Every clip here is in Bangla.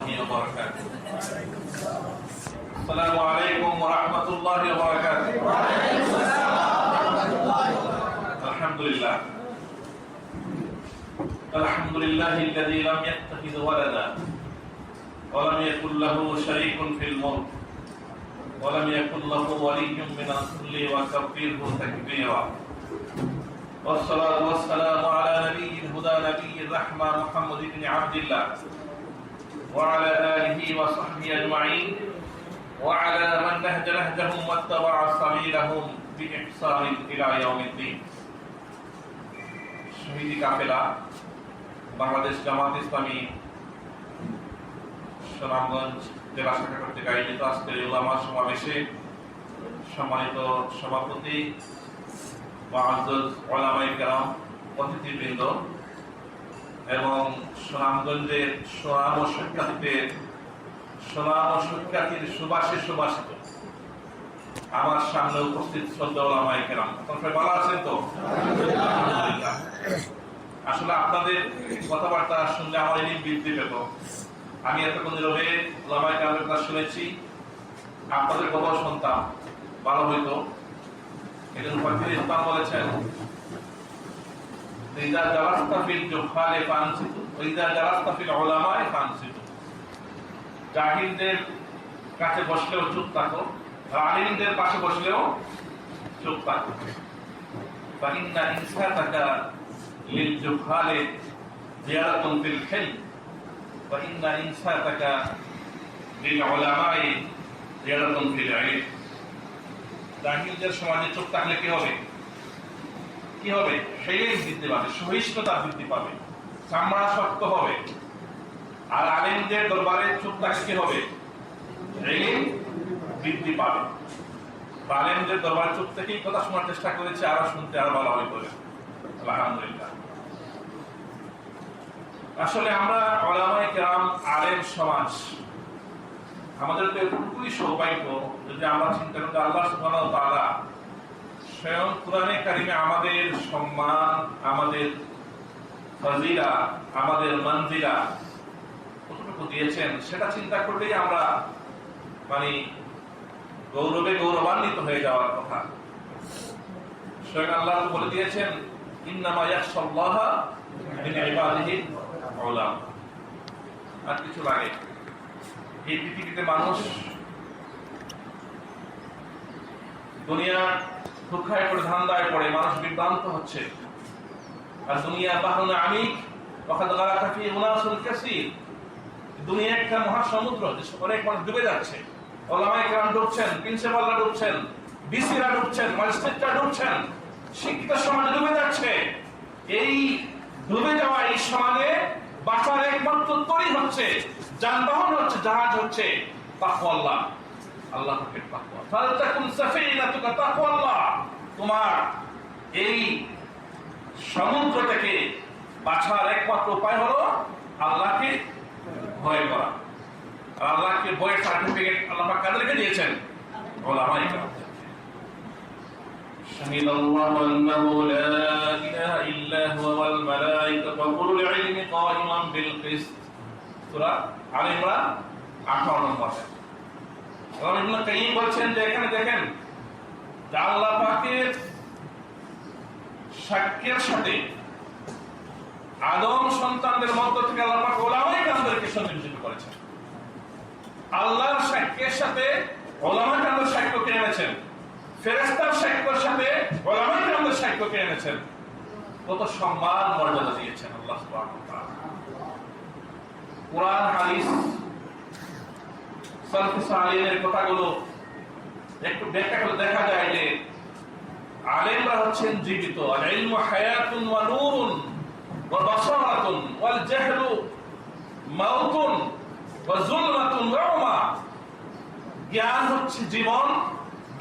وبركاته. السلام عليكم ورحمة الله وبركاته. الحمد لله. الحمد لله الذي لم يتخذ ولدا ولم يكن له شريك في الملك ولم يكن له ولي من الذل وكبره تكبيرا. والصلاة والسلام على نبي الهدى نبي الرحمة محمد بن عبد الله وعلى آله وصحبه أجمعين وعلى من نهج نهجهم واتبع سبيلهم بإحسان إلى يوم الدين. শহীদ কাফেলা বাংলাদেশ জামাত ইসলামী সুনামগঞ্জ জেলা শাখা কর্তৃক আয়োজিত আজকের উলামা সমাবেশে সম্মানিত সভাপতি মুআজ্জাজ উলামায়ে কেরাম, অতিথিবৃন্দ এবং সুনামগঞ্জের সুনাম ও সুখ্যাতির সুবাসে সুবাসিত আমার সামনে উপস্থিত শ্রদ্ধা উলামায়ে কেরাম, আপনারা ভালো আছেন তো? আলহামদুলিল্লাহ। আসলে আপনাদের কথাবার্তা শুনলে আমার ইলম বৃদ্ধি পেত। আমি এতক্ষণ নীরবে উলামায়ে কেরামের কথা শুনেছি, আপনাদের কথাও শুনতাম, ভালো হইতো। একজন ফকির ইসলাম বলেছেন, ইযা জালাসতা ফিল জুহালে ফানসিতু ওয়া ইযা জালাসতা ফিল উলামায়ে ফানসিতু। জাহিলদের কাছে বসলেও চুপ থাকো, আলিমদের পাশে বসলেও চুপ থাকো। ফাইন্না ইনসাতাকা লিল জুহালে জিয়ারাতুন ফিল হিলম ওয়া ইন্না ইনসাতাকা লিল উলামায়ে জিয়ারাতুন ফিল ইলম। জাহিলদের সমাজে চুপ থাকলে কি হবে? কি হবে? সেই বৃদ্ধি পাবে, সহিষ্ণুতা বৃদ্ধি পাবে, চামড়া শক্ত হবে। আর আলেমদের দরবারে চুপ থাকলে কি হবে? ইলম বৃদ্ধি পাবে। আলেমদের দরবারে চুপ থেকেই কথা শোনার চেষ্টা করেছে, আরো শুনতে আরো ভালো হবে বলে আলহামদুলিল্লাহ। আসলে আমরা উলামায়ে কেরাম আলেম সমাজ, আমাদের তো এতটুকুই সৌভাগ্য যদি আমরা চিন্তা করি আল্লাহ সুবহানাহু ওয়া তাআলা স্বয়ং কুরআনে কারিমে আমাদের সম্মান, আমাদের ফজিলা, আমাদের মঞ্জিলা কতটুকু দিয়েছেন সেটা চিন্তা করলেই আমরা গৌরবে গৌরবান্বিত হয়ে যাওয়ার কথা। স্বয়ং আল্লাহ বলে দিয়েছেন, ইন্নামা ইয়াখশাল্লাহা মিন ইবাদিহিল উলামা। আর কিছু লাগে? এই পৃথিবীতে মানুষ দুনিয়া দুঃখায় পড়ে, ধান্দায় পড়ে, মানুষ বিভ্রান্ত হচ্ছে। আর দুনিয়া বাহরুন আমিক ওয়াকাদ গারাকা ফি উনাসুন কাসীর। দুনিয়া একটা মহাসমুদ্র, অনেক মানুষ ডুবে যাচ্ছে। উলামায়ে কেরাম ডুবছেন, প্রিন্সিপালরা ডুবছেন, বিসিরা ডুবছেন, ম্যাজিস্ট্রেটরা ডুবছেন, শিক্ষিত সমাজ ডুবে যাচ্ছে। এই ডুবে যাওয়া এই সমাজে বাঁচার একমাত্র তরি হচ্ছে, যানবাহন হচ্ছে, জাহাজ হচ্ছে তাকওয়াল্লাহ, আল্লাহ পাকের তাকওয়া। ফালতাকুম সাফিনাতুকা তাকওয়াল্লাহ। তোমার এই সমুদ্র থেকে বাঁচার একমাত্র উপায় হলো আল্লাহকে ভয় করা। আর আল্লাহকে ভয়ের সার্টিফিকেট আল্লাহ পাক কাদেরকে দিয়েছেন? উলামায়ে কেরাম। شهد الله أنه لا إله إلا هو والملائكة وأولو العلم قائما بالقسط। সূরা আলে ইমরান 18 নম্বর। ইবনে কাইয়িম বলছেন যে এখানে দেখেন যে আল্লাহ পাকের সাক্ষ্যের সাথে আদম সন্তানদের মধ্য থেকে আল্লাহ পাক উলামায়ে কেরামদেরকে সংযোজিত করেছেন। আল্লাহর সাক্ষ্যের সাথে উলামায়ে কেরামদের সাক্ষ্যকে এনেছেন, ফেরেশতার সাক্ষ্যের সাথে উলামায়ে কেরামদের সাক্ষ্যকে এনেছেন। কত সম্মান মর্যাদা দিয়েছেন আল্লাহ সুবহানাহু ওয়া তাআলা। কুরআন হাদিস সালফে সালেহের কথাগুলো একটু ব্যাখ্যা করে দেখা যায় যে আলেমরা হচ্ছেন জীবিত। আল ইলমু হায়াতুন ওয়া নূরুন ওয়া বাসারাতুন ওয়াল জাহলু মাউতুন ওয়া যুলমাতুন ওয়া উমা। জ্ঞান হচ্ছে জীবন,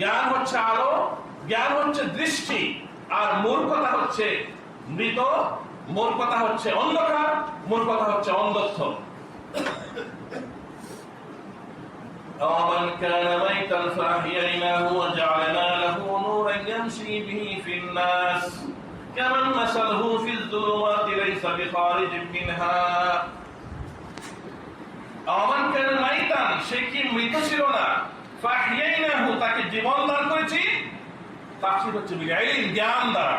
জ্ঞান হচ্ছে আলো, জ্ঞান হচ্ছে দৃষ্টি, আর মূর্খতা হচ্ছে মৃত, মূর্খতা হচ্ছে অন্ধকার, মূর্খতা হচ্ছে অন্ধত্ব। أَوَمَنْ كَانَ مَيْتًا فَأَحْيَيْنَاهُ وَجَعَلْنَا لَهُ نُورًا يَمْشِي بِهِ فِي النَّاسِ كَمَنْ مَثَلُهُ فِي الظُّلُمَاتِ لَيْسَ بِخَارِجٍ مِنْهَا আমান কানা মাইতান, সে কি মৃত ছিল না, ফাহইয়াইনাহু, তাকে জীবন দান করেছি। তাফসীর হচ্ছে বিল ইলম, জ্ঞান দ্বারা।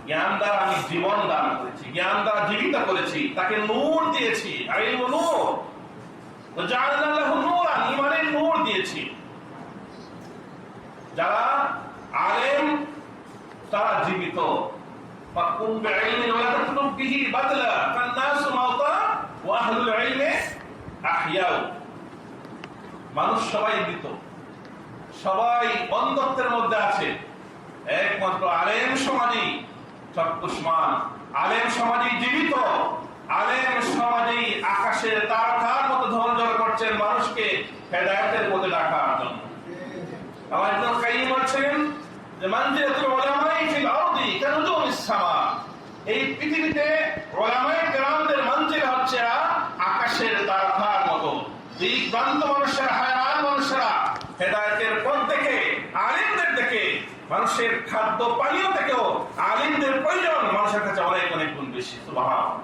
জ্ঞান দ্বারা আমি জীবন দান করেছি, জ্ঞান দ্বারা জীবিত করেছি, তাকে নূর দিয়েছি, ইলম নূর। ওয়া জাআলনা লাহু নূরান, ঈমানের নূর দিয়েছি। যারা আলেম তারা জীবিত। ফাকুম বিইলমি ওয়া লা তাতলুব বিহি বাদলা, ফান্নাসু মাউতা ওয়া আহলুল ইলমি আহইয়াউ। মানুষ সবাই মৃত, সবাই অন্ধত্বের মধ্যে আছে, একমাত্র আলেম সমাজই চক্ষুষ্মান, আলেম সমাজই জীবিত, আলেম সমাজই আকাশের তারকার মতো ঝলঝল করছেন মানুষকে হেদায়েতের পথে ডাকার জন্য। আমার ইবনে কাইয়িম বলেছেন যে মানজিলাতুল উলামাই ফিল আরদি কানুজুমিস সামা, এই পৃথিবীতে উলামায়ে কেরামদের মঞ্জিল হচ্ছে আকাশের তারকার মতো। দিকভ্রান্ত মানুষেরা, হায়রান মানুষেরা হেদায়েতের পথ দেখে, আলিমদের দেখে, মানুষের খাদ্য পানীয় থেকেও আলিমদের প্রয়োজন মানুষের কাছে অনেক অনেক গুণ বেশি। সুবহানাল্লাহ।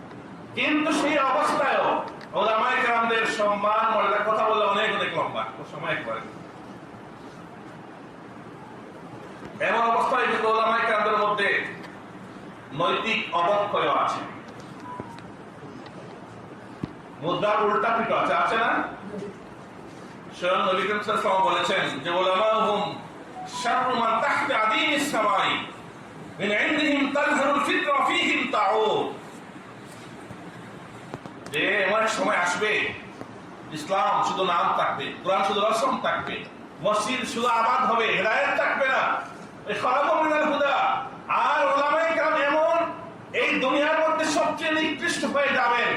কিন্তু সেই অবস্থায়ও উলামায়ে কেরামদের সম্মান মর্যাদার কথা বললে অনেক অনেক লম্বা সময় করে। এমন অবস্থায় কিন্তু উলামায়ে কেরামদের মধ্যে নৈতিক অবক্ষয় আছে, মুদ্রার উল্টা পিঠ আছে, আছে না? স্বয়ং নবী করিম সাল্লাল্লাহু আলাইহি ওয়াসাল্লাম বলেছেন যে উলামাহুম শাররু মান তাহতা আদিমিস সামাই মিন ইনদিহিম তাযহারুল ফিতরা ফীহিম তাউদ। যে এমন সময় আসবে ইসলাম শুধু নাম থাকবে, কোরআন শুধু রসম থাকবে, মসজিদ শুধু আবাদ হবে, হেদায়েত থাকবে না। এই খলাকু মিনাল হুদা। আর উলামায়ে কেরাম এমন এই দুনিয়ার মধ্যে সবচেয়ে নিকৃষ্ট হয়ে যাবেন।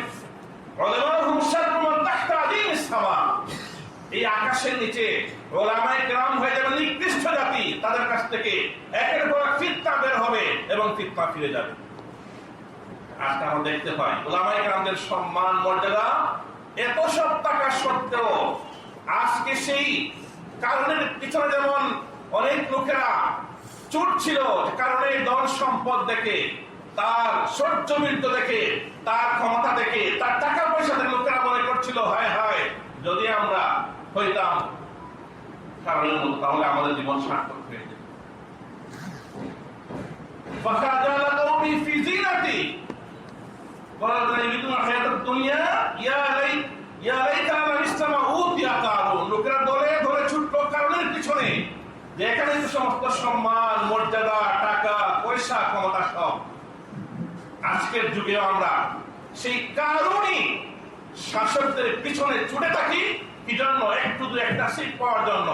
উলামাহুম শাররু মান তাহতা আদিমিস সামা, এই আকাশের নিচে উলামায়ে কেরাম হয়ে যাবে নিকৃষ্ট জাতি। তাদের কাছ থেকে একের পর এক ফিতনা বের হবে এবং ফিতনা ফিরে যাবে। আজকে আমরা দেখতে পাই উলামায়ে কেরামদের সম্মান মর্যাদা এত সব টাকা সত্ত্বেও আজকে সেই কারণের পিছনে যেমন অনেক লোকেরা ছুটছিল, কারণে ধন সম্পদ দেখে, তার সহ্য বীর্য দেখে, তার ক্ষমতা দেখে, তার টাকা পয়সা দেখে লোকেরা মনে করছিল হায় হায় যদি আমরা হইতাম কারণের মতো তাহলে আমাদের জীবন সার্থক হয়ে যেত। ফাখাজালা কওমি ফি জিনাতি ওয়ালাযিনা ইউরিদুনা হায়াতাদ দুনিয়া ইয়া লাইতানা মিসলামা উতিয়া কারুন। লোকেরা দলে দলে ছুটলো কারণের পিছনে, যে এখানে সমস্ত সম্মান মর্যাদা, টাকা পয়সা, ক্ষমতা সব। আজকের যুগেও আমরা সেই কারণই শাসকদের পিছনে ছুটে থাকি। কি জন্য? একটু দু একটা সিট পাওয়ার জন্য,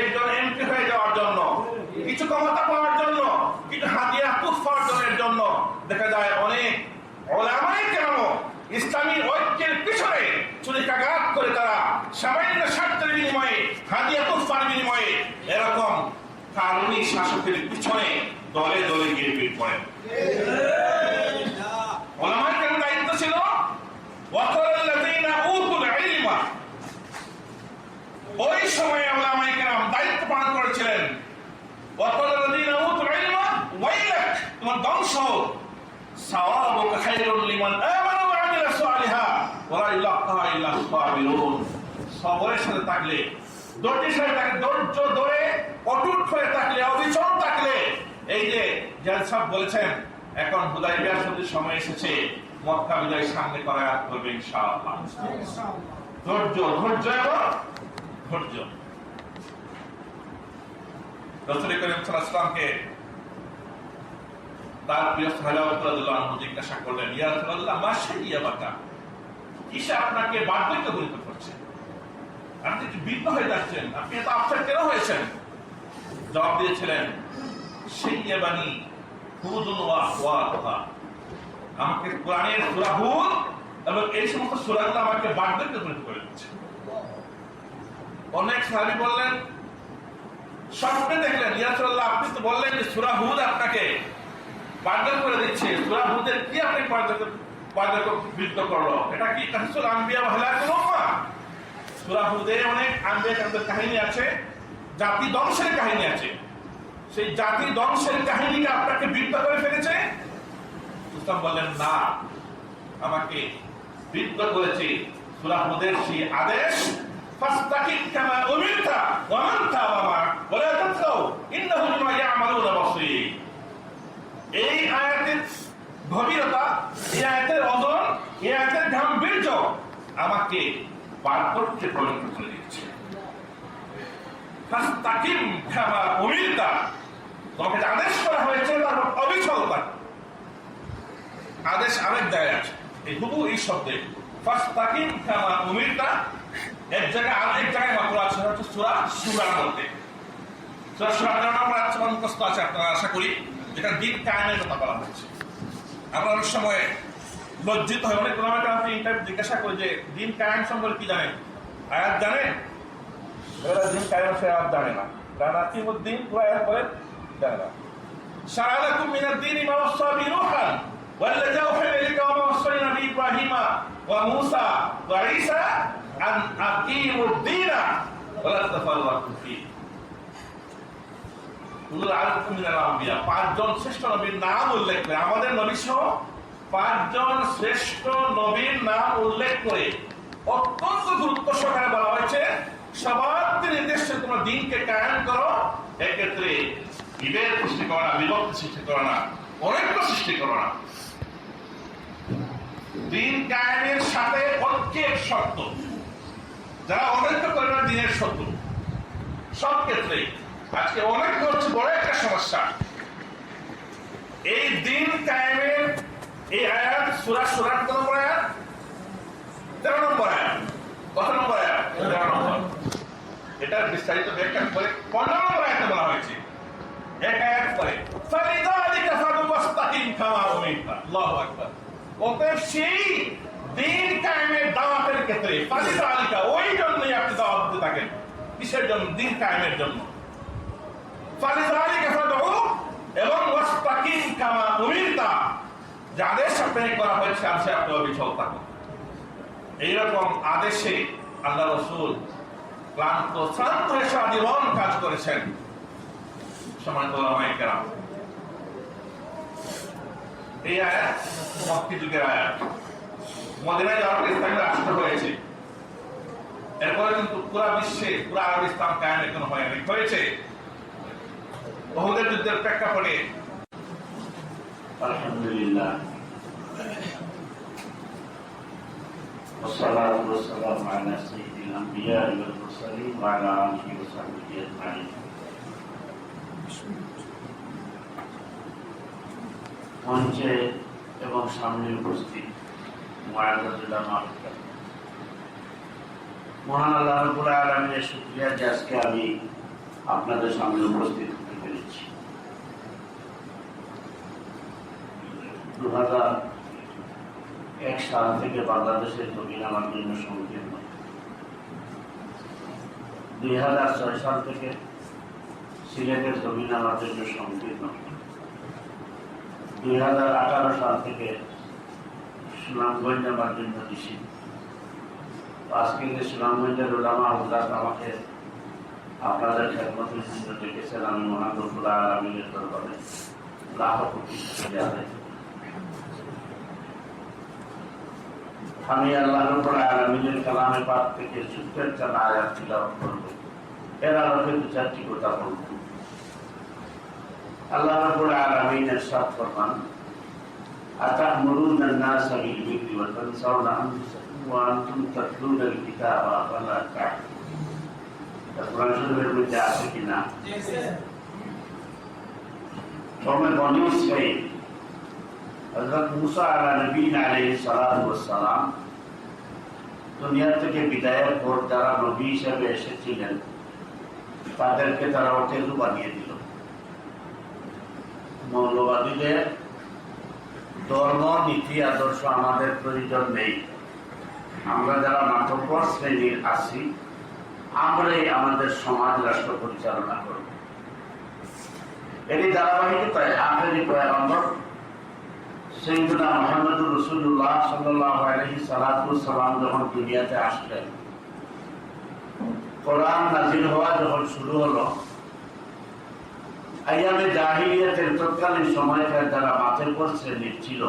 একজন এমপি হয়ে যাওয়ার জন্য, কিছু ক্ষমতা পাওয়ার জন্য, কিছু হাদিয়া তুফার জন্য। দেখা যায় অনেক উলামায়ে কেরাম ইসলামী ঐক্যের পিছনে চুরিকাঘাত করে তারা সামান্য স্বার্থের বিনিময়ে, হাদিয়া তুফার বিনিময়ে এরকম কারণী শাসকের পিছনে দলে দলে গিয়ে ভিড় করেন। উলামায়ে কেরামের দায়িত্ব ছিল ওই সময়ে উলামায়ে কেরাম দায়িত্ব পালন করেছিলেন। তোমার ধ্বংস, সাওয়াবুকা খায়রুল লিমান আমানা ওয়া আমিলা সালিহা ওয়া লা ইলাহা ইল্লা সাবিরুন। সবরের সাথে থাকলে, ধৈর্যের সাথে থাকলে, ধৈর্য ধরে অটুট হয়ে থাকলে, অবিচল থাকলে, এই যে জালসা বলেছেন এখন হুদায়বিয়ার সন্ধির সময় এসেছে, মক্কা বিজয় সামনে করা করবে ইনশাআল্লাহ। ধৈর্য, ধৈর্য এবং ধৈর্য। রাসূল করিম সাল্লাল্লাহু আলাইহি ওয়াসাল্লামকে তার প্রিয় সাহাবা রাদিয়াল্লাহু আনহু জিজ্ঞাসা করলেন, ইয়া রাসূলুল্লাহ মা শাইয়াবাকা, কিসে আপনাকে বার্ধক্য গণিত করছে? আপনি কি বৃদ্ধ হয়ে যাচ্ছেন? আপনি এত আপসেট কেন হয়েছেন? জবাব দিয়েছিলেন, শাইয়াবানি হুদুন ওয়া আখওয়াতুহা, আমাকে কোরআনের সূরা হুদ এবং এই সমস্ত সূরাগুলো আমাকে বার্ধক্য গণিত করে দিচ্ছে। অনেক সাহাবী বললেন, স্বপ্নে দেখলেন, ইয়া রাসূলুল্লাহ আপনি তো বললেন যে সূরা হুদ আপনাকে বার্ধক্য করে দিচ্ছে, সূরা হুদের কি আপনি বার্ধক্য বৃদ্ধ করলো? এটা কি কাসসুল আম্বিয়া ওয়া হালাকুল উম্মাহ? সূরা হুদে অনেক আম্বিয়া কেরামদের কাহিনী আছে, জাতি ধ্বংসের কাহিনী আছে। সেই জাতি ধ্বংসের কাহিনীকে আপনাকে বৃদ্ধ করে ফেলেছে? রাসূল বললেন না, আমাকে বৃদ্ধ করেছে সূরা হুদের সেই আদেশ ফাস্তাকিম কামা উমিরতা ওয়া মান তাবা মা'আক ওয়া লা তাতগাউ ইন্নাহু বিমা ইয়া'মালুনা বাসীর। এই আয়াতের গভীরতা, এই আয়াতের ওজন, এই আয়াতের গাম্ভীর্য আমাকে পার্থক্যে পরিণত করে দিচ্ছে। ফাস্তাকিম কামা উমিরতা, তোমাকে আদেশ করা হয়েছে তার অবিচল থাক। আদেশ আরেক জায়গায় আছে, এই হুবু এই শব্দে ফাস্তাকিম কামা উমিরতা এক জায়গায় আরেক জায়গায় মাত্র আছে, হচ্ছে সূরা শূরার মধ্যে। সূরা শূরার নাম্বার আছে মুখস্থ আছে আপনারা আশা করি, যেটা দিন কায়েমের কথা বলা হয়েছে। আমরা অনেক সময় লজ্জিত হয়, অনেক ওলামাকে আপনি জিজ্ঞাসা করি যে দিন কায়েম সম্পর্কে কি জানেন, আয়াত জানেন? দিন কায়েম সে আয়াত জানে না, কারণ আকিমুদ্দিন পুরো আয়াত বলে জানে না। শারা'a লাকুম মিনাদ দীনি মা ওয়াসা বিহি নূহান ওয়াল্লাযী আওহাইনা ইলাইকা ওয়া মা ওয়াসাইনা বিহি ইব্রাহিমা ওয়া মূসা ওয়া ঈসা আন আকিমুদ্দীনা ওয়া লা তাতাফাররাকু ফীহি। উলুল আযমি মিনাল আম্বিয়া, পাঁচজন শ্রেষ্ঠ নবীর নাম উল্লেখ করে, আমাদের নবী সহ পাঁচজন শ্রেষ্ঠ নবীর নাম উল্লেখ করে অত্যন্ত গুরুত্ব সহকারে বলা হয়েছে সবার নির্দেশে তোমরা দিনকে কায়েম করো। এক্ষেত্রে বিভেদ সৃষ্টি করো না, বিভক্তি সৃষ্টি করো না, অনেকটা সৃষ্টি করো না। দিন কায়েমের সাথে ঐক্যের শর্ত, যারা অনৈক্য করে না দিনের শত্রু। সব ক্ষেত্রে আজকে অনেক হচ্ছে বড় একটা সমস্যা। এই দিন কায়েমের এই আয়াত সূরা শূরার কত নম্বর আয়াত? 13 নম্বর আয়াত। কত নম্বর আয়াত? 13 নম্বর। এটার বিস্তারিত ব্যাখ্যা করে 15 নম্বর আয়াতে বলা হয়েছে। এক আয়াত পরে ফালিযালিকা ফাদু ওয়াস্তাকিম কামা উমিরতা। আল্লাহু আকবার। অতএব সেই দিন কায়েমের দাওয়াতের ক্ষেত্রে ফালিযালিকা, ওই জন্যই আপনি দাওয়াত দিতে থাকেন। কিসের জন্য? দিন কায়েমের জন্য। ফালিযালিকা ফাদু এবং ওয়াস্তাকিম কামা উমিরতা, যে আদেশ আপনাকে করা হয়েছে আছে আপনি অবিচল থাকুন। এইরকম আদেশে আল্লাহ রাসূল ক্লান্ত শ্রান্ত হয়ে আজীবন কাজ করেছেন। সম্মানিত ওলামায়ে কেরাম, এই আয়াত মক্কি যুগের আয়াত। মদিনায় যাওয়ার পর ইসলামের রাষ্ট্র হয়েছে। এরপরে কিন্তু পুরা বিশ্বে পুরা আরব ইসলাম কায়েম এখনো হয়নি, হয়েছে উহুদের যুদ্ধের প্রেক্ষাপটে। আলহামদুলিল্লাহ, والصلاة والسلام على سيد الأنبياء والمرسلين وعلى آله وصحبه أجمعين. মঞ্চে এবং সামনে উপস্থিত মুআজ্জাজ উলামা, মহান আল্লাহ রাব্বুল আলামিনের শুকরিয়া যে আজকে আমি আপনাদের সামনে উপস্থিত হতে পেরেছি। 2001 সাল থেকে বাংলাদেশের জমিন আমার জন্য সংকীর্ণ। 2006 সাল থেকে সিলেটের জমিন আমার জন্য সংকীর্ণ। 2018 সাল থেকে সুনামগঞ্জ আমার জন্য নিষিদ্ধ। আজকে যে সুনামগঞ্জের উলামা হযরত আমাকে আপনাদের খেদমতের জন্য ডেকেছেন, আমি মহান রব্বুল আলামিনের দরবারে লাখ কোটি শুকরিয়া আদায় করি। আমি আল্লাহ রাব্বুল আলামিনের কালামে পাক থেকে ছোট্ট একটা আয়াত তিলাওয়াত করব। এর আলোকে দু চারটি কথা বলব। আল্লাহ রাব্বুল আলামিন ইরশাদ ফরমান, আতা'মুরুনা আন-নাসা বিল বিররি ওয়া তানসাউনা আনফুসাকুম ওয়া আনতুম তাতলুনা আল-কিতাবা আফালা তা'কিলুন। কোরআন শরীফের মধ্যে আছে কিনা? কওমে বনী ইসরাঈল হযরত মুসা আলাইহিস সালাতু ওয়াস সালাম দুনিয়া থেকে বিদায়ের পর যারা নবী হিসেবে এসেছিলেন তাদেরকে তারা অকেজু বানিয়ে দিল। মৌলবাদীদের ধর্ম, নীতি, আদর্শ আমাদের প্রয়োজন নেই। আমরা যারা মাতব্বর শ্রেণীর আছি, আমরাই আমাদের সমাজ রাষ্ট্র পরিচালনা করব। এরই ধারাবাহিকতায় আখেরি পয়গম্বর সাইয়্যিদুনা মুহাম্মদুর রাসূলুল্লাহ সাল্লাল্লাহু আলাইহি সাল্লাম যখন দুনিয়াতে আসলেন, কোরআন নাযিল হওয়া যখন শুরু হলো, আইয়ামে জাহিলিয়াতের তৎকালীন সময়কার যারা মাথার উপর শ্রেণীর ছিল,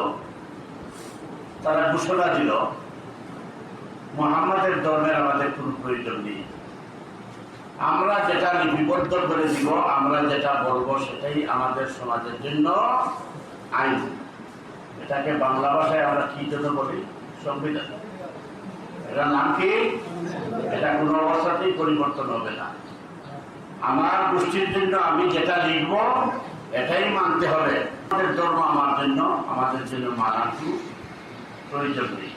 তারা ঘোষণা দিল মুহাম্মাদের ধর্মের আমাদের কোনো প্রয়োজন নেই। আমরা যেটা লিপিবদ্ধ করে দিব, আমরা যেটা বলবো সেটাই আমাদের সমাজের জন্য আইন। এটাকে বাংলা ভাষায় আমরা কি জন্য বলি? সংবিধান। এটার নাম কি? এটা কোনো অবস্থাতেই পরিবর্তন হবে না। আমার গোষ্ঠীর জন্য আমি যেটা লিখব এটাই মানতে হবে। আমাদের ধর্ম আমাদের জন্য মানার প্রয়োজন নেই।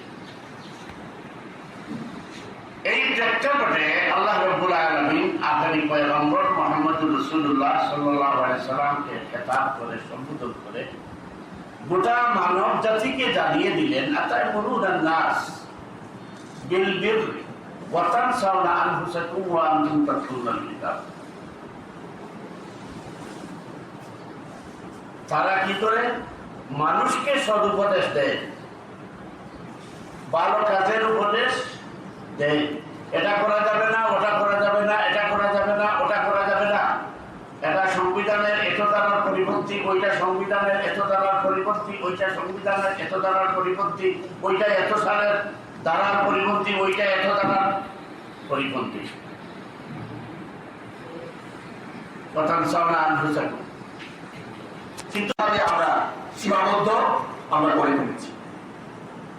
এই প্রেক্ষাপটে আল্লাহ রাব্বুল আলামিন আখেরি পয়গম্বর মুহাম্মদুর রাসূলুল্লাহ সাল্লাল্লাহু আলাইহি সাল্লামকে খেতাব করে সম্বোধন করে গোটা মানব জাতিকে জানিয়ে দিলেন, আতা'মুরুনান নাস বিল বিররি ওয়া তানসাউনা আনফুসাকুম ওয়া আনতুম তাতলুনাল কিতাব। তারা কি করে? মানুষকে সদুপদেশ দেয়, ভালো কাজের উপদেশ দেয়। এটা করা যাবে না, ওটা করা যাবে না, এটা করা যাবে না, ওটা করা যাবে না। এটা সংবিধানের এত ধারার পরিপন্থী, ওইটা সংবিধানের এত ধারার পরিপন্থী, ওইটা সংবিধানের এত ধারার পরিপন্থী, ওইটা এত সালের ধারার পরিপন্থী, ওইটা এত ধারার পরিপন্থী। কিন্তু আমরা সীমাবদ্ধ আমরা করে ফেলেছি।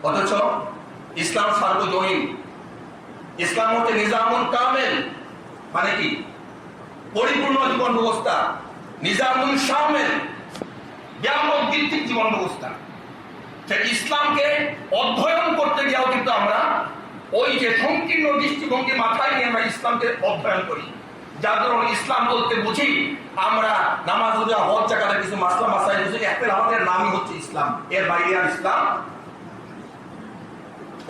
অথচ ইসলাম সার্বজনীন। ইসলাম হচ্ছে নিজামুল কামেল, মানে কি? পরিপূর্ণ জীবন ব্যবস্থা। নিজামুল শামিল, ব্যাপক ভিত্তিক জীবন ব্যবস্থা। ইসলামকে অধ্যয়ন করতে গিয়েও কিন্তু আমরা ওই যে সংকীর্ণ দৃষ্টিভঙ্গি মাথায় নিয়ে আমরা ইসলামকে অধ্যয়ন করি। যার কারণে ইসলাম বলতে বুঝি আমরা নামাজ, রোজা, হজ, যাকাতের কিছু মাসলা মাসাইল কিছু আমাদের নামই হচ্ছে ইসলাম, এর বাইরে আর ইসলাম।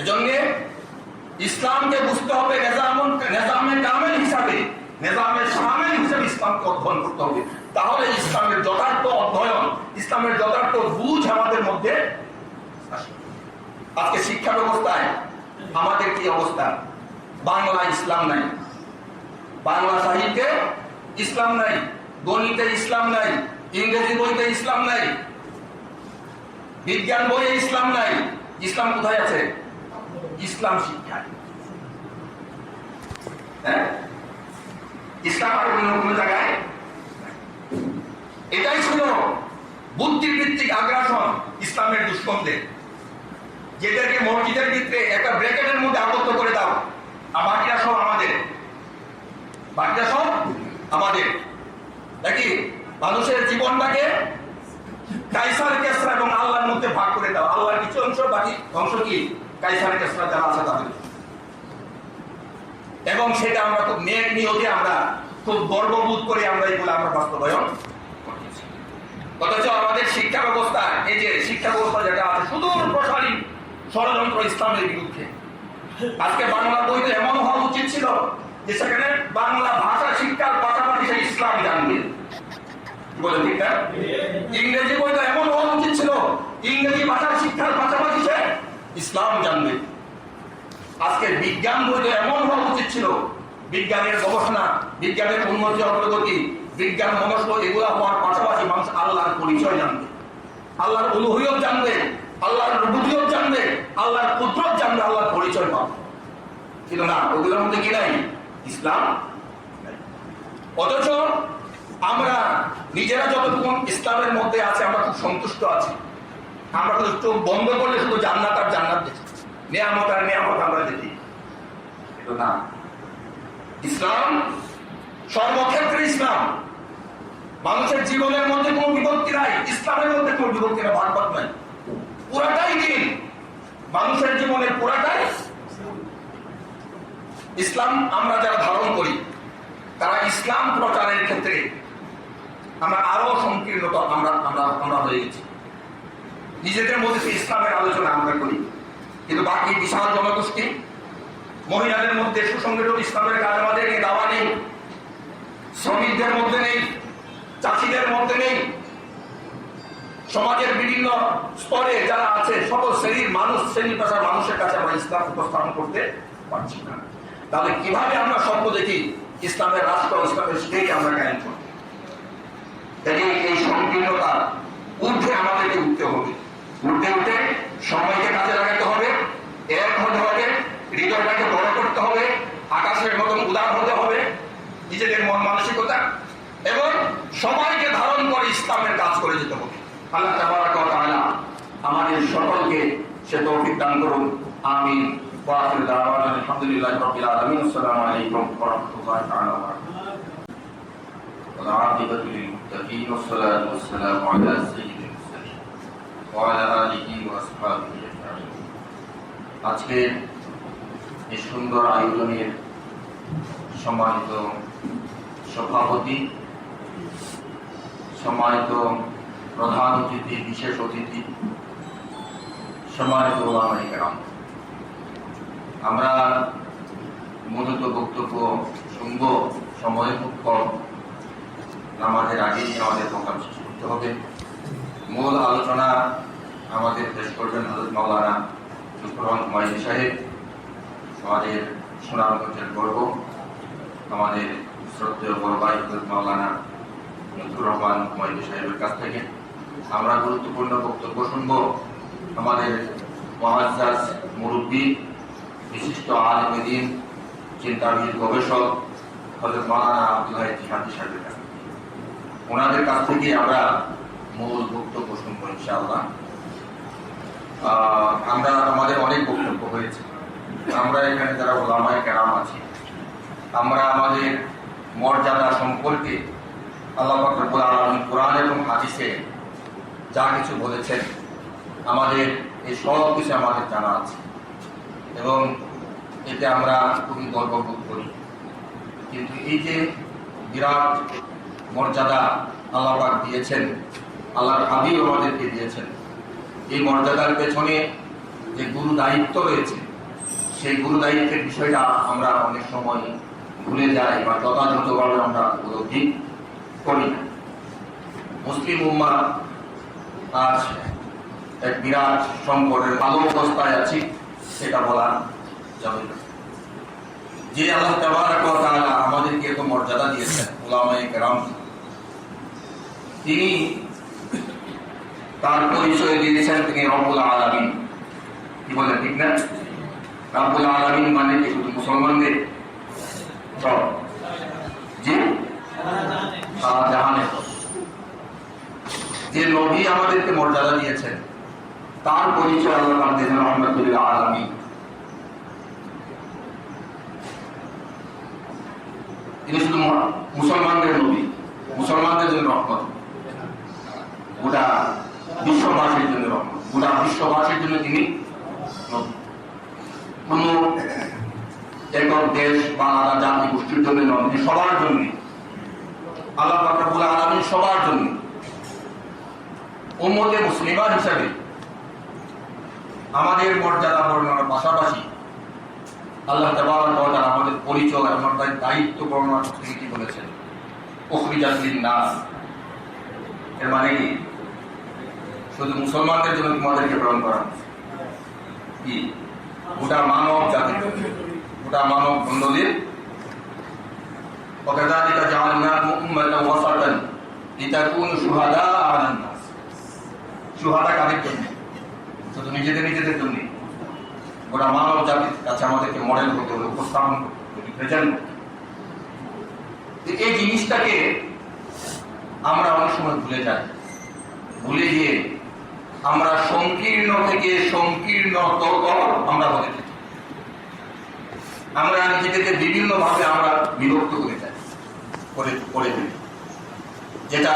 এজন্য ইসলামকে বুঝতে হবে নিজামে কামেল হিসাবে, নিজামে শামিল হিসাবে ইসলামকে অধ্যয়ন করতে হবে। তাহলে ইসলামের যথার্থ অধ্যয়ন, ইসলামের যথার্থ বুঝ আমাদের মধ্যে আসবে। আজকে শিক্ষা ব্যবস্থায় আমাদের কি অবস্থা? বাংলা ইসলাম নাই, বাংলা সাহিত্যে ইসলাম নাই, গণিতে ইসলাম নাই, ইংরেজি বইতে ইসলাম নাই, বিজ্ঞান বইয়ে ইসলাম নাই। ইসলাম কোথায় আছে? ইসলাম শিক্ষায়। হ্যাঁ, ইসলাম আর অন্য কোনো জায়গায়। এটাই ছিল বুদ্ধিভিত্তিক আগ্রাসন ইসলামের দুষ্কর্মদের, যেটাকে মসজিদের ভিতরে একটা ব্র্যাকেটের মধ্যে আবদ্ধ করে দাও, আর বাকিরা সব আমাদের, বাকিরা সব আমাদের। নাকি মানুষের জীবনটাকে কাইসার কেসরা এবং আল্লাহর মধ্যে ভাগ করে দাও। আল্লাহর কিছু অংশ, বাকি অংশ কি কাইসার কেসরা যারা আছে তাদের। এবং সেটা আমরা খুব নেক নিয়তে, আমরা খুব গর্ববোধ করে আমরা এগুলো আমরা বাস্তবায়ন করতেছি। অথচ আমাদের শিক্ষা ব্যবস্থা, এই যে শিক্ষা ব্যবস্থা যেটা আছে, সুদূর প্রসারী ষড়যন্ত্র ইসলামের বিরুদ্ধে। আজকে বাংলা বইতে এমন হওয়া উচিত ছিল যে সেখানে বাংলা ভাষা শিক্ষার পাশাপাশি সে ইসলাম জানবে। বলে ঠিক না? ইংরেজি বইতে এমন হওয়া উচিত ছিল ইংরেজি ভাষার শিক্ষার পাশাপাশি সে ইসলাম জানবে। আজকে বিজ্ঞান বইতে এমন হওয়া উচিত ছিল বিজ্ঞানের গবেষণা, বিজ্ঞানের উন্নতি অগ্রগতি, বিজ্ঞান মনস্ক এগুলা হওয়ার পাশাপাশি মানুষ আল্লাহর পরিচয় জানবে, আল্লাহর উলুহিয়ত জানবে, আল্লাহর রুবুবিয়ত জানবে, আল্লাহর কুদরত জানবে, আল্লাহর পরিচয় পাবে। কিন্তু না, ওগুলোর মধ্যে কি নাই? ইসলাম। অথচ আমরা নিজেরা যতটুকু ইসলামের মধ্যে আছে আমরা খুব সন্তুষ্ট আছি। আমরা শুধু চোখ বন্ধ করলে শুধু জান্নাত আর জান্নাত দেখি, নিয়ামত আর নিয়ামত আমরা দেখি। কিন্তু না, ইসলাম সর্বক্ষেত্রে ইসলাম। মানুষের জীবনের মধ্যে কোনো বিভক্তি নাই, ইসলামের মধ্যে কোনো বিভক্তি নাই, ভাগবত নাই, পুরাটাই দিন। মানুষের জীবনের পুরাটাই ইসলাম। আমরা যারা ধারণ করি তারা ইসলাম প্রচারের ক্ষেত্রে আমরা আরো সংকীর্ণতা আমরা হয়ে গেছি। নিজেদের মধ্যে ইসলামের আলোচনা আমরা করি, কিন্তু বাকি বিশাল জনগোষ্ঠী, মহিলাদের মধ্যে সুসংগঠিত ইসলামের কাজ আমাদের নিয়ে দাওয়া নেই, শ্রমিকদের মধ্যে নেই, চাষিদের মধ্যে নেই, সমাজের বিভিন্ন স্তরে যারা আছে সকল শ্রেণীর মানুষ, শ্রেণী পেশার মানুষের কাছে আমরা ইসলাম উপস্থাপন করতে পারছি না। তাহলে কিভাবে আমরা স্বপ্ন দেখি ইসলামের রাষ্ট্র, ইসলামের স্টেট আমরা কায়েম করি? এই সংকীর্ণতা ঊর্ধ্বে আমাদেরকে উঠতে হবে, উঠে সময়কে কাজে লাগাতে হবে, এক হতে হবে, হৃদয় আকাশের মতন উদার হতে হবে নিজেদের মন মানসিকতা, এবং সবাইকে ধারণ করে ইসলামের কাজ করে যেতে হবে। আল্লাহ তাবারাক ওয়া তাআলা আমাদের সকলকে সে তৌফিক দান করুন। আমিন। ওয়া আখিরু দাওয়ানা আলহামদুলিল্লাহি রাব্বিল আলামিন। আসসালামু আলাইকুম ওয়া রাহমাতুল্লাহি তাআলা ওয়া বারাকাতুহু। ওয়া আকিবাতুল মুত্তাকিন ওয়াস সালাতু ওয়াস সালামু আলা সাইয়্যিদিল মুরসালিন ওয়া আলা আলিহি ওয়া আসহাবিহি আজমাইন। আজকে এই সুন্দর আয়োজনের সম্মানিত সভাপতি, সম্মানিত প্রধান অতিথি, বিশেষ অতিথি, সম্মানিত ওলামায়ে কেরাম, আমরা মূলত বক্তব্য শুনব, সময় খুব কম, নামাজের আগেই আমাদের প্রোগ্রাম শেষ করতে হবে। মূল আলোচনা আমাদের পেশ করবেন হযরত মাওলানা লুৎফুর রহমান হুমায়ুনী সাহেব, আমাদের সুনামগঞ্জের গর্ব, আমাদের শ্রদ্ধেয় বড় ভাই হযরত মাওলানা লুৎফুর রহমান হুমায়ুনী সাহেবের কাছ থেকে। আমরা গুরুত্বপূর্ণ বক্তব্য শুনব আমাদের মুআজ্জাজ মুরব্বী, বিশিষ্ট আলেম দ্বীন, চিন্তাবিদ, গবেষক হযরত মাওলানা আব্দুল্লাহ জিহাদি সাহেবের কাছ থেকে। ওনাদের কাছ থেকে আমরা মূল বক্তব্য শুনবো ইনশাআল্লাহ। আমরা আমাদের অনেক বক্তব্য হয়েছে, আমরা এখানে যারা ওলামায়ে কেরাম আছি, আমরা আমাদের মর্যাদা সম্পর্কে আল্লাহ পাক রব্বুল আলামিন কোরআন এবং হাদিসে যা কিছু বলেছেন, আমাদের এই সব কিছু আমাদের জানা আছে এবং এতে আমরা খুবই গর্ববোধ করি। কিন্তু এই যে বিরাট মর্যাদা আল্লাহ পাক দিয়েছেন, আল্লাহর হাবিব আমাদেরকে দিয়েছেন, এই মর্যাদার পেছনে যে গুরু দায়িত্ব রয়েছে, সেই গুরু দায়িত্বের বিষয়টা আমরা অনেক সময় ভুলে যাই বা যথাযথভাবে আমরা উপলব্ধি করি না। মুসলিম উম্মাহ আজ এক বিরাট সংকটের ভালো অবস্থায় আছি, সেটা বলা যাবে না। যে আল্লাহ তাবারাক ওয়া তাআলা আমাদেরকে এত মর্যাদা দিয়েছেন, উলামায়ে কেরাম, তিনি তার পরিচয় দিয়েছেন তিনি রব্বুল আলামিন। কি বলে, ঠিক না? রব্বুল আলামিন মানে কি শুধু মুসলমানদের? জি, সারা জাহানের। যে নবী আমাদেরকে মর্যাদা দিয়েছেন, তার পরিচয় আল্লাহ পাক দিয়েছেন রাহমাতুল লিল আলামিন। তিনি শুধু মুসলমানদের নবী, মুসলমানদের জন্য রহমত, গোটা বিশ্ববাসীর জন্য রহমত, গোটা বিশ্ববাসীর জন্য তিনি নবী। কোন একক দেশ বা আলাদা জাতি গোষ্ঠীর জন্য নন, তিনি সবার জন্য। আল্লাহ পাক রব্বুল আলামিন সবার জন্য। উম্মতে মুসলিমা হিসাবে আমাদের মর্যাদা বর্ণনার পাশাপাশি আল্লাহ তাবারাক ওয়া তাআলা আমাদের পরিচয় এবং দায়িত্ব বর্ণনা করতে কি বলেছেন? উখরিজাত লিন-নাস। এর মানে কি শুধু মুসলমানদের জন্য তোমাদেরকে প্রেরণ করা হয়েছে? কি গোটা মানব জাতি, গোটা মানব মণ্ডলীর। ওয়াকাযালিকা জাআলনাকুম উম্মাতান ওয়াসাতান লিতাকুনু শুহাদা আলান নাস। শুহাদা কাদের জন্য? শুধু নিজেদের জন্য? গোটা মানব জাতির কাছে আমাদেরকে মডেল হতে হবে, উপস্থাপন করতে হবে, প্রেজেন্ট করতে হবে। এই জিনিসটাকে আমরা অনেক সময় ভুলে যাই। ভুলে গিয়ে আমরা সংকীর্ণ থেকে সংকীর্ণতর আমরা হতে থাকি। আমরা নিজেদেরকে বিভিন্ন ভাবে আমরা বিভক্ত করে যাই, করে ফেলি, যেটা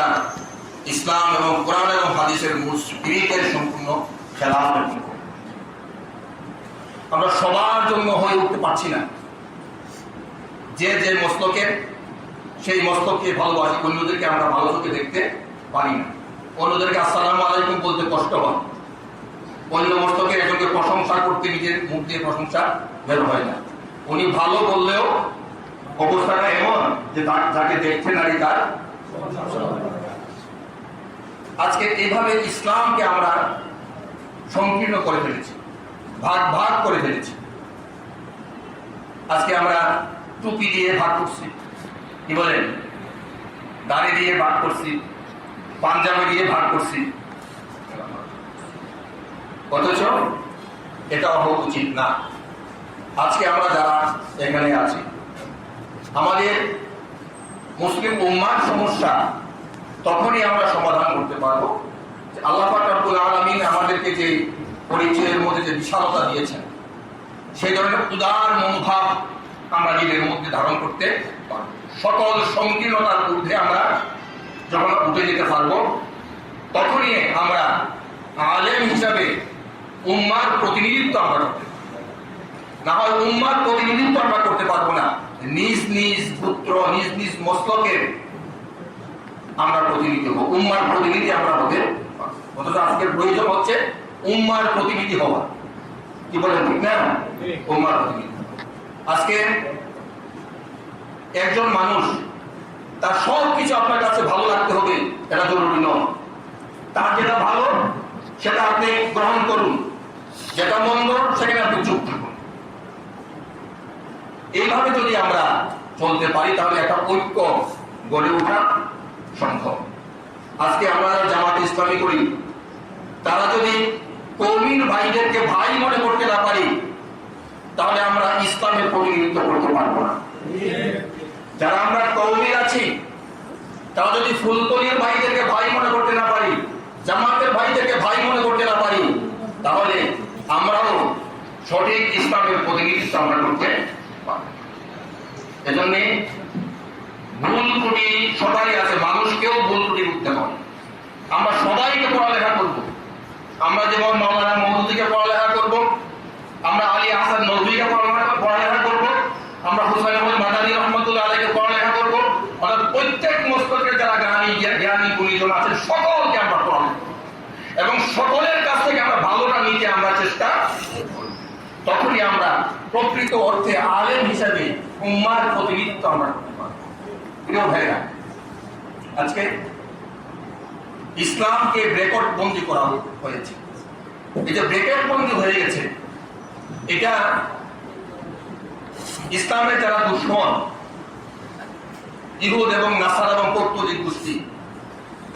ইসলাম এবং কোরআন এবং হাদিসের মূল স্পিরিটের সম্পূর্ণ খেলাফ। আমরা সবার জন্য হয়ে উঠতে পারছি না। যে যে মস্তকের, সেই মস্তককে ভালোবাসি, অন্যদেরকে আমরা ভালো চোখে দেখতে পারি না। অন্যদেরকে আসসালামু আলাইকুম বলতে কষ্ট হয়। অন্য মস্তকের একজনকে প্রশংসা করতে নিজের মুখ দিয়ে প্রশংসা বের হয় না। উনি ভালো বললেও অবস্থাটা এমন যে যাকে দেখছে নারী তার। আজকে এইভাবে ইসলামকে আমরা সংকীর্ণ করে ফেলেছি, ভাগ ভাগ করে ফেলেছি। আজকে আমরা টুপি দিয়ে ভাগ করছি, কি বলেন, দাড়ি দিয়ে ভাগ করছি, পাঞ্জাবি দিয়ে ভাগ করছি, অথচ এটা হওয়া উচিত না। আজকে আমরা যারা এখানে আছি আমাদের মুসলিম উম্মার সমস্যা তখনই আমরা সমাধান করতে পারবো আল্লাহ পাক রব্বুল আলামিন আমাদেরকে যে পরিচয়ের মধ্যে যে বিশালতা দিয়েছেন, সেই ধরনের উদার মনোভাব আমরা নিজের মধ্যে ধারণ করতে পারবো। সকল সংকীর্ণতার ঊর্ধ্বে আমরা যখন উঠে যেতে পারবো, তখনই আমরা আলেম হিসাবে উম্মার প্রতিনিধিত্ব আমরা করতে পারবো। না হয় উম্মার প্রতিনিধিত্ব আমরা করতে পারবো না, নিজ নিজ পুত্র নিজ নিজ মস্তকের আমরা প্রতিনিধি হবো, উম্মার প্রতিনিধি আমরা হতে পারবো। অথচ আজকের প্রয়োজন হচ্ছে উম্মার প্রতিনিধি হওয়া। কি বলেন, ঠিক না? উম্মার প্রতিনিধি। আজকে একজন মানুষ তার সব কিছু আপনার কাছে ভালো লাগতে হবে এটা জরুরি নয়। তার যেটা ভালো সেটা আপনি গ্রহণ করুন, যেটা মন্দ সেখানে আপনি চুপ থাকুন। এইভাবে যদি আমরা চলতে পারি তাহলে একটা ঐক্য গড়ে ওঠা সম্ভব। আজকে আমরা জামাত ইসলামী করি, তারা যদি কওমির ভাইদেরকে ভাই মনে করতে না পারি, তাহলে আমরা ইসলামের প্রতিনিধিত্ব করতে পারবো না। যারা আমরা কওমির আছি, তারা যদি ফুলতলির ভাইদেরকে ভাই মনে করতে না পারি, জামাতের ভাইদেরকে ভাই মনে করতে না পারি, তাহলে আমরাও সঠিক ইসলামের প্রতিনিধিত্ব আমরা করতে পারবো। এজন্য ভুল ত্রুটি সবাই আছে, মানুষকেও ভুল ত্রুটি করতে পারে। আমরা সবাইকে পড়ালেখা করব। আমরা যেমন মাওলানা মওদুদীকে পড়ালেখা করব, আমরা আলী আহসান নদভীকে পড়ালেখা করব, আমরা হুসাইন আহমদ মাদানী রহমতুল্লাহ আলাইহিকে পড়ালেখা করব। অর্থাৎ প্রত্যেক মস্তকের যারা জ্ঞানী গুণীজন আছেন সকলকে আমরা পড়ালেখা করব এবং সকলের কাছ থেকে আমরা ভালোটা নিতে আমরা চেষ্টা করব। তখনই আমরা প্রকৃত অর্থে আলেম হিসাবে উম্মার প্রতিনিধিত্ব আমরা করতে পারবো। প্রিয় ভাইরা, আজকে ইসলামকে ব্রেকট বন্দী করা হয়েছে। এই যে ব্রেকট বন্দী হয়ে গেছে, এটা ইসলামের যারা দুশমন, ইহুদ এবং নাসারা এবং পর্তুগিজ গোষ্ঠী,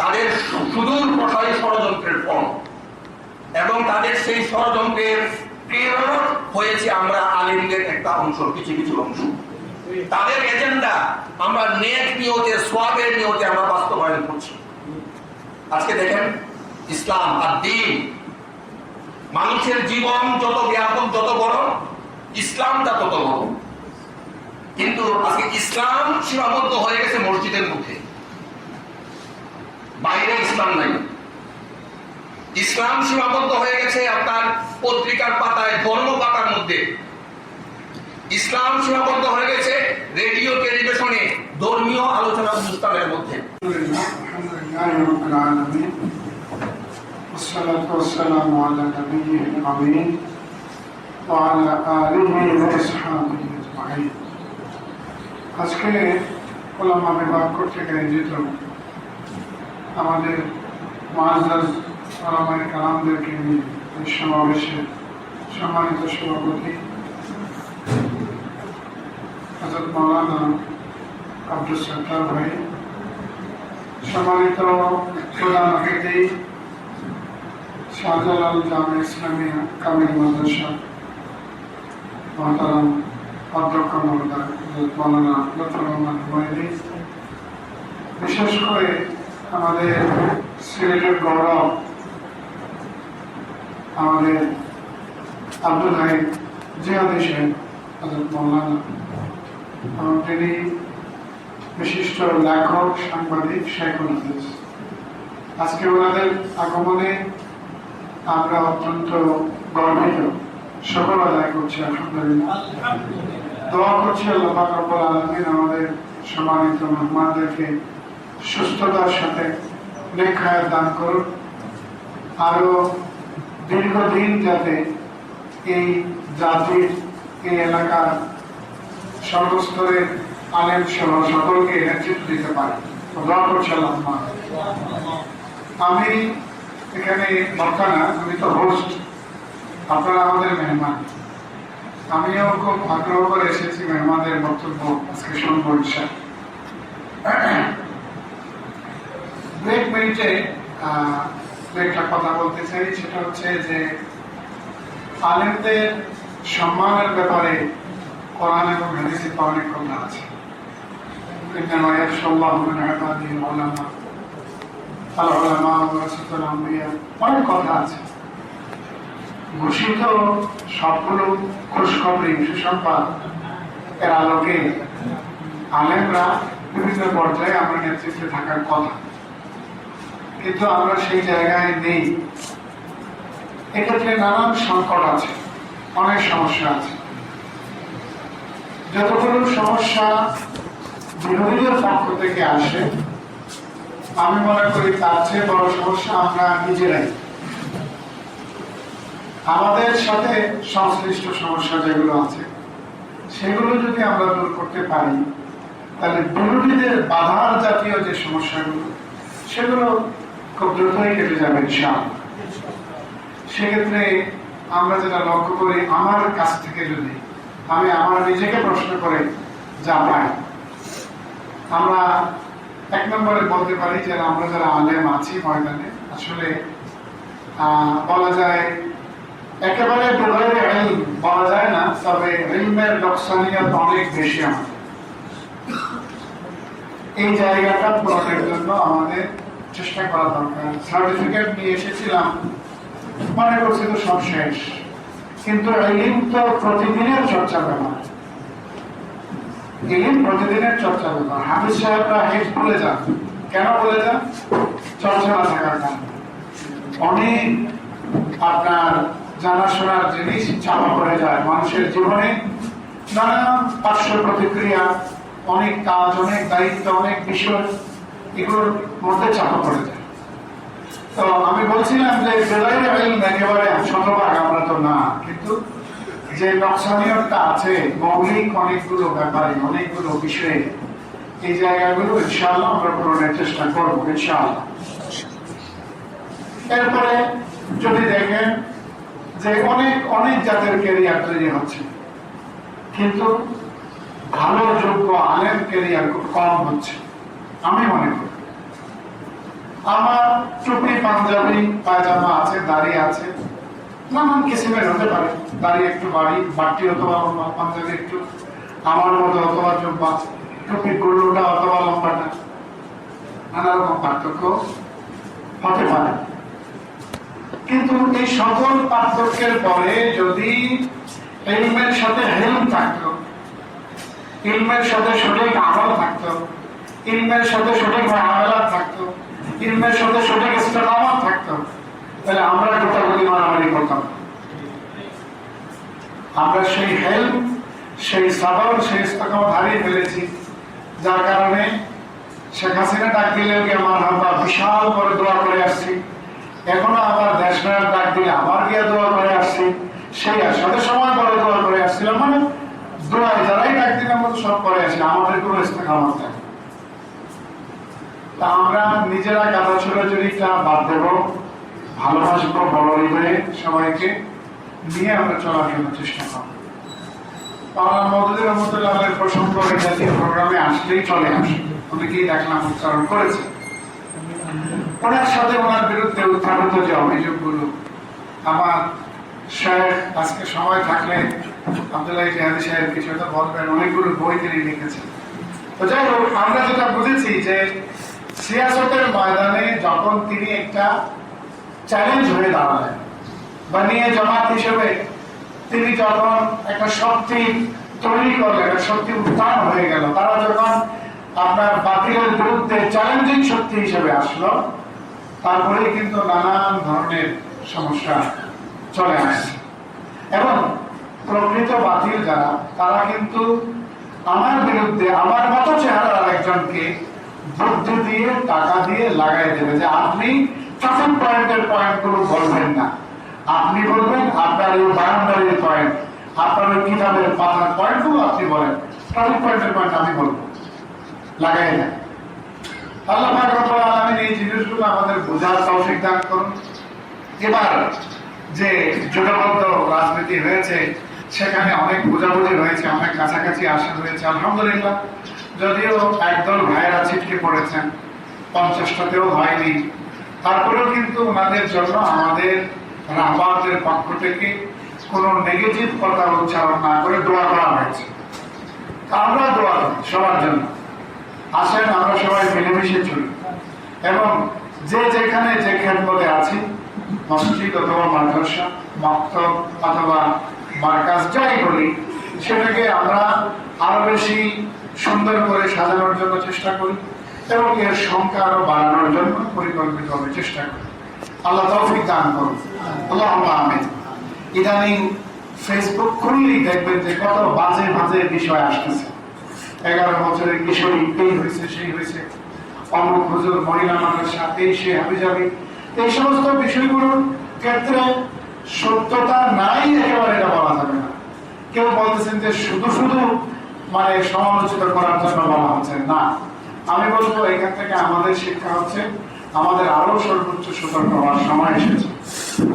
তাদের সুদূর প্রসারী ষড়যন্ত্রের ফল এবং তাদের সেই ষড়যন্ত্রের প্রেরক হয়েছে আমরা আলেমদের একটা অংশ, কিছু কিছু অংশ। তাদের এজেন্ডা আমরা নেক নিয়তে, সোয়াবের নিয়তে আমরা বাস্তবায়ন করছি। আজকে দেখেন, ইসলাম আর দ্বীন, মানুষের জীবন যত ব্যাপক, যত বড়, ইসলামটা তত বড়। কিন্তু আজকে ইসলাম সীমাবদ্ধ হয়ে গেছে মসজিদের মধ্যে, বাইরে ইসলাম নাই। ইসলাম সীমাবদ্ধ হয়ে গেছে আপনার পত্রিকার পাতায়, ধর্ম পাতার মধ্যে। ইসলাম সীমাবদ্ধ হয়ে গেছে রেডিও টেলিভিশনে, ধর্মীয় আলোচনা অনুষ্ঠানের মধ্যে। আজকে ওলামা বিভাগ কর্তৃক আয়োজিত আমাদের মুআজ্জাজ ওলামায়ে কেরামদেরকে নিয়ে এই সমাবেশের সম্মানিত সভাপতি হযরত মাওলানা আব্দুল সত্তার ভাই, সম্মানিত প্রধান অতিথি শাহজালাল জামিয়া ইসলামিয়া কামিল মাদ্রাসা মহতারাম অধ্যক্ষ মহোদয় হযরত মাওলানা লুৎফুর রহমান হুমায়ুনী, বিশেষ করে আমাদের সিলেটের গৌরব আমাদের আব্দুল হাই জিহাদি সাহেব হযরত মাওলানা, এবং তিনি বিশিষ্ট লেখক, সাংবাদিক, শাইখুল হাদিস। আজকে ওনাদের আগমনে আমরা অত্যন্ত গর্বিত, সকল আদায় করছি আলহামদুলিল্লাহ। দোয়া করছি আল্লাহ পাক রব্বুল আলামিন আমাদের সম্মানিত মেহমানদেরকে সুস্থতার সাথে নেক হায়াত দান করুন, আরো দীর্ঘদিন যাতে এই জাতির, এই এলাকার সর্বস্তরের আলেম সহ সকলকে নেতৃত্ব দিতে পারে। দোয়া করছি আল্লাহ। আমি এখানে বক্তা না, আমি তো হোস্ট, আপনারা আমাদের মেহমান। আমিও খুব আগ্রহ করে এসেছি মেহমানদের বক্তব্য আজকে শুনবো ইনশাআল্লাহ। ব্রেক মিনিটে একটা কথা বলতে চাই, সেটা হচ্ছে যে আলেমদের সম্মানের ব্যাপারে কোরআন এবং হাদিসে অনেক কথা আছে। إنما يخشى الله من عباده العلماء العلماء ورثة الأنبياء অনেক কথা আছে। ঘোষিত সবগুলো খোঁজখবরি সুসংবাদ এর আলোকে আলেমরা বিভিন্ন পর্যায়ে আমরা নেতৃত্বে থাকার কথা, কিন্তু আমরা সেই জায়গায় নেই। এক্ষেত্রে নানান সংকট আছে, অনেক সমস্যা আছে। যতগুলো সমস্যা বিরোধীদের পক্ষ থেকে আসে, আমি মনে করি তার চেয়ে বড় সমস্যা আমরা নিজেরাই। আমাদের সাথে সংশ্লিষ্ট সমস্যা যেগুলো আছে সেগুলো যদি আমরা দূর করতে পারি, তাহলে বিরোধীদের বাধার জাতীয় যে সমস্যাগুলো সেগুলো খুব দ্রুতই কেটে যাবে ইনশাআল্লাহ। সেক্ষেত্রে আমরা যেটা লক্ষ্য করি, আমার কাছ থেকে যদি আমি আমার নিজেকে প্রশ্ন করে যা পাই, আমরা এক নম্বরে বলতে পারি যে আমরা যারা আলেম আছি ময়দানে, আসলে বলা যায় একেবারে বলা যায় না, তবে ইলমের লোকসানিয়ত অনেক বেশি। আমাদের এই জায়গাটা পূরণের জন্য আমাদের চেষ্টা করা দরকার। সার্টিফিকেট নিয়ে এসেছিলাম, মনে করছি তো সব শেষ, কিন্তু ইলম তো প্রতিদিনের চর্চা ব্যাপার। ইলম প্রতিদিনের চর্চা ব্যাপার। হাফিজ সাহেবরা হেড বলে যান, কেন বলে যান? চর্চা না থাকার কারণে। অনেক আপনার জানাশোনার জিনিস চাপা পড়ে যায় মানুষের জীবনে, নানা পার্শ্ব প্রতিক্রিয়া, অনেক কাজ, অনেক দায়িত্ব, অনেক বিষয় এগুলোর মধ্যে চাপা পড়ে যায়। তো আমি বলছিলাম যে একেবারে শতভাগ আমরা তো না, কিন্তু যে নকশানিয়তটা আছে মৌলিক অনেকগুলো ব্যাপারে, অনেকগুলো বিষয়ে, এই জায়গাগুলো ইনশাআল্লাহ আমরা পূরণের চেষ্টা করবো ইনশাআল্লাহ। এরপরে যদি দেখেন যে অনেক অনেক জাতের ক্যারিয়ার তৈরি হচ্ছে, কিন্তু ভালো যোগ্য আলেম ক্যারিয়ার খুব কম হচ্ছে আমি মনে করি। আমার টুপি পাঞ্জাবি পায়জামা আছে, দাড়ি আছে, নানান কিসিমের হতে পারে। দাড়ি একটু বাড়তি অথবা লম্বা, পাঞ্জাবি একটু আমার মতো অথবা জব্বা, টুপি গুল্লুটা অথবা লম্বাটা, নানা রকম পার্থক্য হতে পারে। কিন্তু এই সকল পার্থক্যের পরে যদি ইলমের সাথে হেলম থাকতো, ইলমের সাথে সঠিক আমল থাকতো, ইলমের সাথে সঠিক মুআমালাত থাকতো, ইলমের সাথে সঠিক ইস্তেকামত থাকতো, তাহলে আমরা গোটাগুলি মারামারি করতাম। আমরা সেই হেলম, সেই সাবর, সেই ইস্তেকামত হারিয়ে ফেলেছি, যার কারণে শেখ হাসিনা ডাক দিলেও কি আমার আমরা বিশাল করে দোয়া করে আসছি, এখনো আবার দেশ নায়ক ডাক দিলে আবার গিয়ে দোয়া করে আসছি, সেই সাথে সময় পরে দোয়া করে আসছিলাম। মানে দোয়ায় যারাই ডাক দিলে আমরা সব করে আসি, আমাদের কোনো ইস্তেকামত থাকে। তা আমরা নিজেরা কাদা ছোড়াছুড়িটা বাদ দেব, ভালোবাসবো বড় হয়ে সবাইকে নিয়ে আমরা চলাফেরার চেষ্টা করবো। পাওনা মওদুদী রহমতুল্লাহের প্রসঙ্গ এই জাতীয় প্রোগ্রামে আসলেই চলে আসে, অনেকেই দেখলাম উচ্চারণ করেছে। ওনার সাথে ওনার বিরুদ্ধে উত্থাপিত যে অভিযোগগুলো, আমার শেখ আজকে সময় থাকলে আব্দুল্লাহ জিহাদি সাহেব কিছু একটা বলবেন, অনেকগুলো বই তিনি লিখেছেন। তো যাই হোক, আমরা যেটা বুঝেছি যে সিয়াসতের ময়দানে যখন তিনি একটা চ্যালেঞ্জ হয়ে দাঁড়ালেন, বা নিয়ে জামাত হিসেবে তিনি যখন একটা শক্তি তৈরি করলেন, একটা শক্তি উত্থান হয়ে গেল, তারা যখন আপনার বাতিলের বিরুদ্ধে চ্যালেঞ্জিং শক্তি হিসেবে আসলো, তারপরেই কিন্তু নানান ধরনের সমস্যা চলে আসছে। এবং প্রকৃত বাতিল যারা, তারা কিন্তু আমার বিরুদ্ধে আমার মতো চেহারার একজনকে বুদ্ধি দিয়ে, টাকা দিয়ে লাগাই দেবে যে আপনি ট্রাফিক পয়েন্টের পয়েন্টগুলো বলবেন না, আপনি বলবেন আপনার এই বারান্দারের পয়েন্ট, আপনার ওই কিতাবের পাতার পয়েন্টগুলো আপনি বলেন, ট্রাফিক পয়েন্টের পয়েন্ট আমি বলবো, লাগাই দেয়। আল্লাহ পাক রব্বুল আলামিন এই জিনিসগুলো আমাদের বোঝার তৌফিক দান করুন। এবার যে জোটবদ্ধ রাজনীতি হয়েছে, সেখানে অনেক বোঝাবুঝি হয়েছে, অনেক কাছাকাছি আসা হয়েছে আলহামদুলিল্লাহ। যদিও একদল ভাইয়েরা ছিটকে পড়েছেন, 50টাতেও হয়নি, তারপরেও কিন্তু ওনাদের জন্য আমাদের রাহবারদের পক্ষ থেকে কোনো নেগেটিভ কথা উচ্চারণ না করে দোয়া করা হয়েছে। আমরা দোয়া করি সবার জন্য, আসেন আমরা সবাই মিলেমিশে চলি এবং যে যেখানে যে খেদমতে আছি, মসজিদ অথবা মাদ্রাসা, মক্তব অথবা মার্কাজ যাই বলি, সেটাকে আমরা আরো বেশি সুন্দর করে সাজানোর জন্য চেষ্টা করি এবং এর সংখ্যা আরো বাড়ানোর জন্য পরিকল্পিতভাবে চেষ্টা করি। আল্লাহ তৌফিক দান করুন, আল্লাহুম্মা আমিন। ইদানিং ফেসবুক খুললেই দেখবেন যে কত বাজে বাজে বিষয় আসতেছে। 11 বছরের কিশোরী এই হয়েছে সেই হয়েছে, অমুক হুজুর মহিলা মাদ্রাসা এই সে হাবিজাবি, এই সমস্ত বিষয়গুলোর ক্ষেত্রে সত্যতা নাই একেবারে এটা বলা যাবে না। কেউ বলতেছেন যে শুধু শুধু মানে সমালোচিত করার জন্য বলা হচ্ছে না। আমি বলবো এখান থেকে আমাদের শিক্ষা হচ্ছে আমাদের আরো সর্বোচ্চ সতর্ক হওয়ার সময় এসেছে।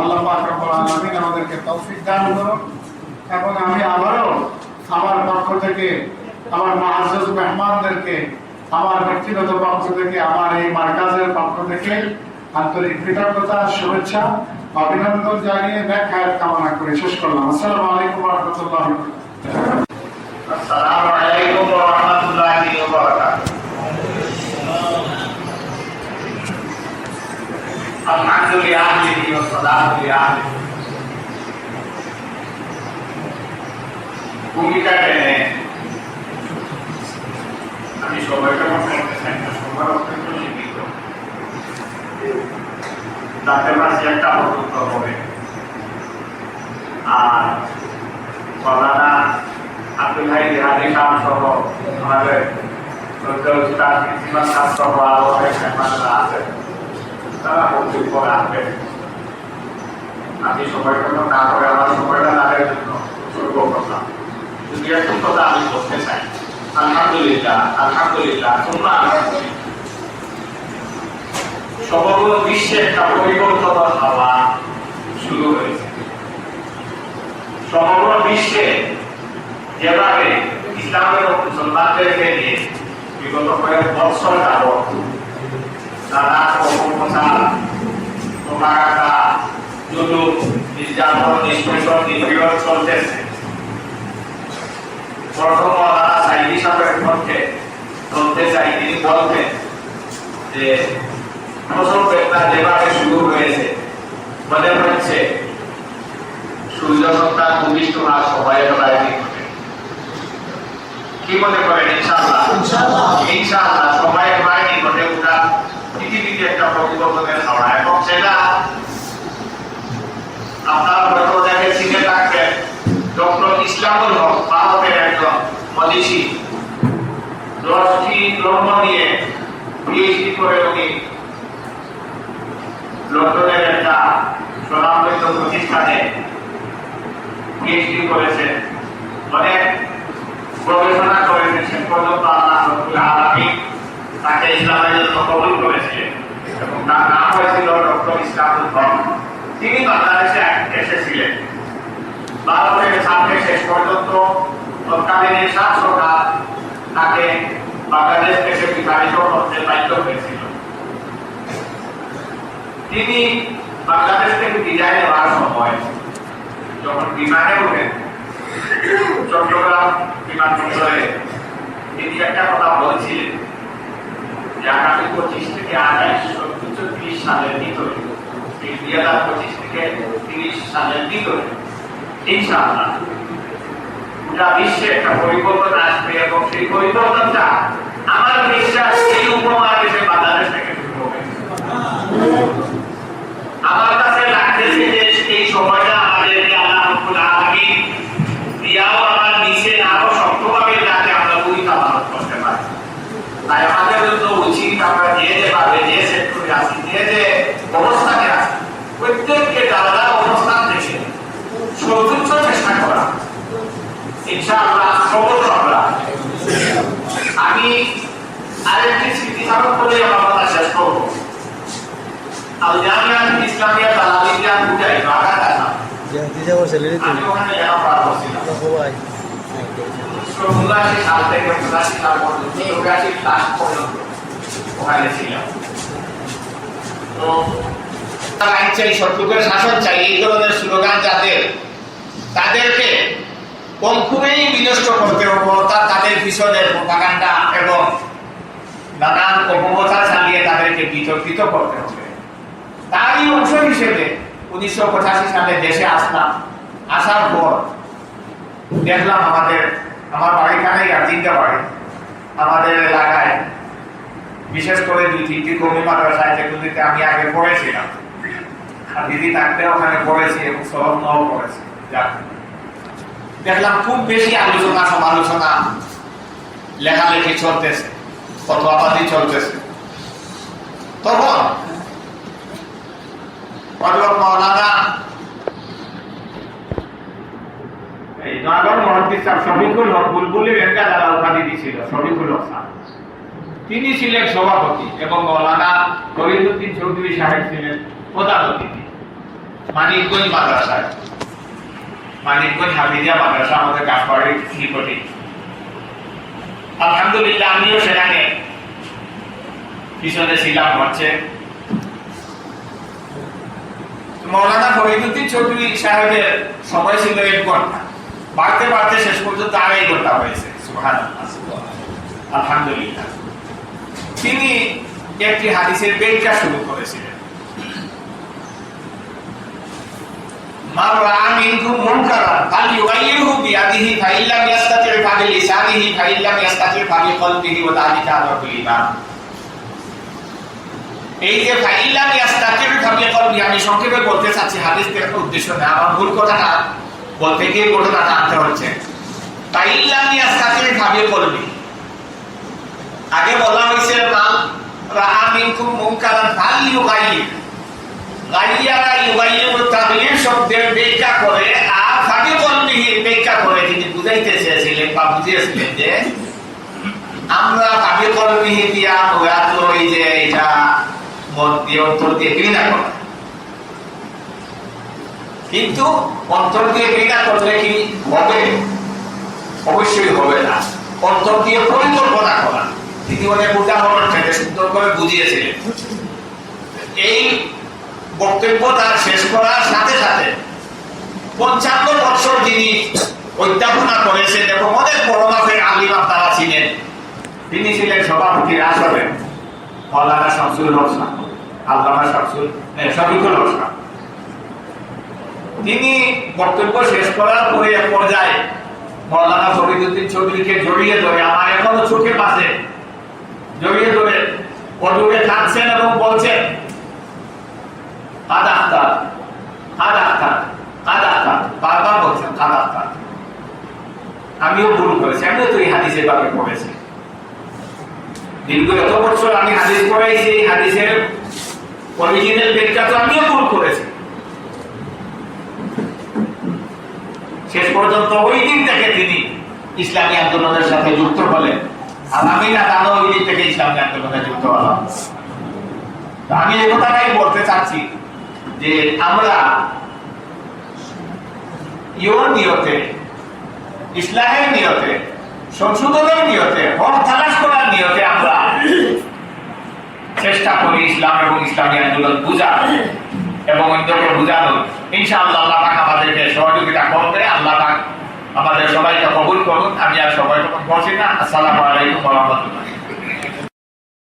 আল্লাহ পাক রব্বুল আলামিন আমাদেরকে তৌফিক দান করুন। এবং আমি আবারও আমার পক্ষ থেকে আমার মুআজ্জাজ মেহমানদেরকে, আমার ব্যক্তিগত পক্ষ থেকে, আমার এই মার্কাজের পক্ষ থেকে আন্তরিক কৃতজ্ঞতা, শুভেচ্ছা, অভিনন্দন জানিয়ে ব্যাখ্যার কামনা করে শেষ করলাম। আসসালামু আলাইকুম ওয়া রাহমাতুল্লাহি ওয়া বারাকাতুহু। আসসালামু আলাইকুম ওয়া রাহমাতুল্লাহি ওয়া বারাকাতুহু। আলহামদুলিল্লাহ ওয়া সালাতু আলা ভূমিকা টেনে আমি সবাইকে বলতে চাই না, সবার অত্যন্ত সীমিত, তাতে মাঝে একটা বক্তব্য হবে। আর মৌলানা আব্দুল হাই রিহাদি খান সহ আমাদের প্রিন্সিপাল সাহেব সহ আরো অনেক মেহমানরা আছে, তারা বক্তব্য রাখবেন। আমি সবার জন্য না করে আমার সময়টা তাদের জন্য উৎসর্গ করলাম। যদি একটু কথা আমি বলতে চাই, আলহামদুলিল্লাহ আলহামদুলিল্লাহ তোমরা সমগ্র বিশ্বে একটা পরিবর্তন হওয়া শুরু হয়েছে। সমগ্র বিশ্বে যেভাবে ইসলামের মুসলমানদেরকে নিয়ে বিগত কয়েক বছর যাবত নানা অপপ্রচার, প্রোপাগান্ডা, জুলুম, নির্যাতন, নিষ্পেষণ, নিপীড়ন চলতেছে। প্রথম মওলানা সাইদি সাহেবের পক্ষে বলতে চাই, তিনি বলতেন যে প্রথম বেদনা যেভাবে শুরু হয়েছে মনে হচ্ছে সূর্য সন্তান ভূমিষ্ঠ হওয়ার সময় বাইরে ঘটে। কি মনে করেন? ইনশাআল্লাহ ইনশাআল্লাহ সময়ের বাইরে ঘটে ওঠা পৃথিবীতে একটা পরিবর্তনের হাওয়া। এবং সেটা আপনারা হয়তো দেখে শিখে থাকবেন, ডক্টর ইসলামুল হক ভারতের একজন মনীষী, 10টি ধর্ম নিয়ে পিএইচডি করে উনি লন্ডনের একটা স্বনামধন্য প্রতিষ্ঠানে পিএইচডি করেছেন, অনেক গবেষণা করেছেন। সে পর্যন্ত আল্লাহ রাব্বুল আলামিন তাকে ইসলামের জন্য কবুল করেছিলেন এবং তার নাম হয়েছিল ডক্টর ইসলামুল হক। তিনি বাংলাদেশে এসেছিলেন। 12 থেকে 7 শেষ পর্যন্ত তৎকালীন শাসক সরকার তাকে বাংলাদেশ থেকে বিতাড়িত করতে বাধ্য হয়েছিল। তিনি বাংলাদেশ থেকে বিদায় নেওয়ার সময় যখন বিমানে ওঠেন চট্টগ্রাম বিমানবন্দরে, তিনি একটা কথা বলছিলেন যে আগামী 25 থেকে 30 সালের ভিতরে, 2025 থেকে 30 সালের ভিতরে ইনশাআল্লাহ গোটা বিশ্বে একটা পরিবর্তন আসবে এবং সেই পরিবর্তনটা আমার বিশ্বাস এই উপমহাদেশে বাংলাদেশ থেকে শুরু হবে। আমার কাছে লাগতেছে যে এই সময়টা আমাদেরকে আল্লাহ রাব্বুল আলামিন দিয়াও আমার নিচে আরো শক্তভাবে যাতে আমরা ভূমিকা পালন করতে পারি। তাই আমাদের জন্য উচিত আমরা যেভাবে যে সেক্টরে আছি, যে অবস্থানে আছি, প্রত্যেককে আলাদা অবস্থান থেকে সর্বোচ্চ চেষ্টা করা। ইনশাআল্লাহ সফল আমরা। আমি আরেকটি স্মৃতিচারণ করে আমার কথা শেষ করবো। আল জামিয়া ইসলামিয়া তালাবিয়া বুঝাই ঢাকা ঢাকা আমি ওখানে লেখাপড়া করছিলাম। 1979 সাল থেকে 79 সাল পর্যন্ত 84 ক্লাস পর্যন্ত ওখানে ছিলাম। তো আইন চাই, সত্যিকার শাসন চাই, এই ধরনের স্লোগান যাদের, তাদেরকে কম খুবই বিনষ্ট করতে হবে, অর্থাৎ তাদের পিছনে প্রোপাগান্ডা এবং নানান অপপ্রচার চালিয়ে তাদেরকে বিতর্কিত করতে হবে। তারই অংশ হিসেবে 1985 সালে দেশে আসলাম। আসার পর দেখলাম আমার বাড়িখানেই আর 3টা বাড়ি আমাদের এলাকায়, বিশেষ করে 2-3টি কমি মাদ্রাসায় যেগুলিতে আমি আগে পড়েছিলাম, আর দিদি থাকতে ওখানে পড়েছি এবং সরবরাহ করেছি। দেখলাম খুব বেশি আলোচনা সমালোচনা লেখালেখি চলতেছে, ফতোয়াবাজি চলতেছে। তখন মাওলানা এই নগর মহাদ্দিস সাহেব শফিকুল হক বুলবুলি রেঙ্গা যারা উপাধি দিয়েছিল, শফিকুল হক সাহেব, তিনি ছিলেন সভাপতি এবং মাওলানা ফরিদউদ্দিন চৌধুরী সাহেব ছিলেন প্রধান অতিথি। মানিকগঞ্জ মাদ্রাসায়, মানিকগঞ্জ হাফিজিয়া মাদ্রাসা আমাদের কাঠবাড়ির নিকটে। আলহামদুলিল্লাহ আমিও সেখানে পিছনে ছিলাম। হচ্ছে মাওলানা ফরিদউদ্দিন চৌধুরী সাহেবের সময় ছিল 1 ঘন্টা, বাড়তে বাড়তে শেষ পর্যন্ত 2.5 ঘন্টা হয়েছে। সুবহানাল্লাহ, আলহামদুলিল্লাহ। তিনি একটি হাদিসের ব্যাখ্যা শুরু করেছিলেন। মান রাআ মিনকুম মুনকারান ফালইউগাইয়িরহু বিয়াদিহি ফাইন লাম ইস্তাতি' ফাবিলিসানিহি ফাইন লাম ইস্তাতি' ফাবিকলবিহি ওয়া যালিকা আদরুল ঈমান। এই যে ফাইন লাম ইস্তাতি' ফাবিকলবিহি, আমি সংক্ষেপে বলতে চাচ্ছি, হাদিসের একটা উদ্দেশ্য না, আমার ভুল কথাটা বলতে গিয়ে ঘটনাটা আনতে হচ্ছে। ফাইন লাম ইস্তাতি' ফাবিকলবিহি, আগে বলা হয়েছে মান রাআ মিনকুম মুনকারান ফালইউগাইয়ির, গাইয়ারা ইউগাইয়িরু তাগয়ির শব্দের ব্যাখ্যা করে আর ফাবিকলবিহি ব্যাখ্যা করে তিনি বুঝাইতে চেয়েছিলেন বা বুঝিয়েছিলেন যে আমরা ফাবিকলবিহি দিয়া মুরাদ লই যে এটা মন দিয়ে অন্তর দিয়ে ঘৃণা করা, কিন্তু অন্তর দিয়ে ঘৃণা করলে কি হবে? অবশ্যই হবে না। অন্তর দিয়ে পরিকল্পনা করা, তিনি অনেক উদাহরণ থেকে সুন্দর করে বুঝিয়েছিলেন। এই বক্তব্য তার শেষ করার সাথে সাথে 55 বছর যিনি অধ্যাপনা করেছেন এবং অনেক বড় মাপের আলিম আপনারা ছিলেন, তিনি ছিলেন সভাপতির আসরে মাওলানা শামসুল হক সাহেব, আল্লামা শফিকুল হক সাহেব। তিনি বক্তব্য শেষ করার পরে এক পর্যায়ে মাওলানা ফরিদউদ্দিন চৌধুরীকে জড়িয়ে ধরে, আমার এখনো চোখে পাশে জড়িয়ে ধরে অদূরে থাকছেন এবং বলছেন বারবার বলছেন কাদাক্তার। আমিও ভুল করেছি, আমিও তো এই হাদিসের ব্যাপারে পড়েছি। দীর্ঘ এত বছর আমি হাদিস পড়াইছি, এই হাদিসের অরিজিনাল ব্যাখ্যা তো আমিও ভুল করেছি। শেষ পর্যন্ত ওই দিন থেকে তিনি ইসলামী আন্দোলনের সাথে যুক্ত হলেন, আর আমি না জানো ওই দিন থেকে ইসলামী আন্দোলনে যুক্ত হলাম। আমি এই কথাটাই বলতে চাচ্ছি যে আমরা ইওর নিয়তে, ইসলামের নিয়তে, সংশোধনের নিয়তে, হক তালাশ করার নিয়তে আমরা চেষ্টা করি ইসলাম এবং ইসলামী আন্দোলন বুঝার এবং অন্যকে বুঝানোর। ইনশাআল্লাহ আল্লাহ পাক আমাদেরকে সহযোগিতা করবে। আল্লাহ পাক আমাদের সবাইকে কবুল করুন। আমি আর সবাই বলছি না। আসসালামু আলাইকুম ওয়া রাহমাতুল্লাহ।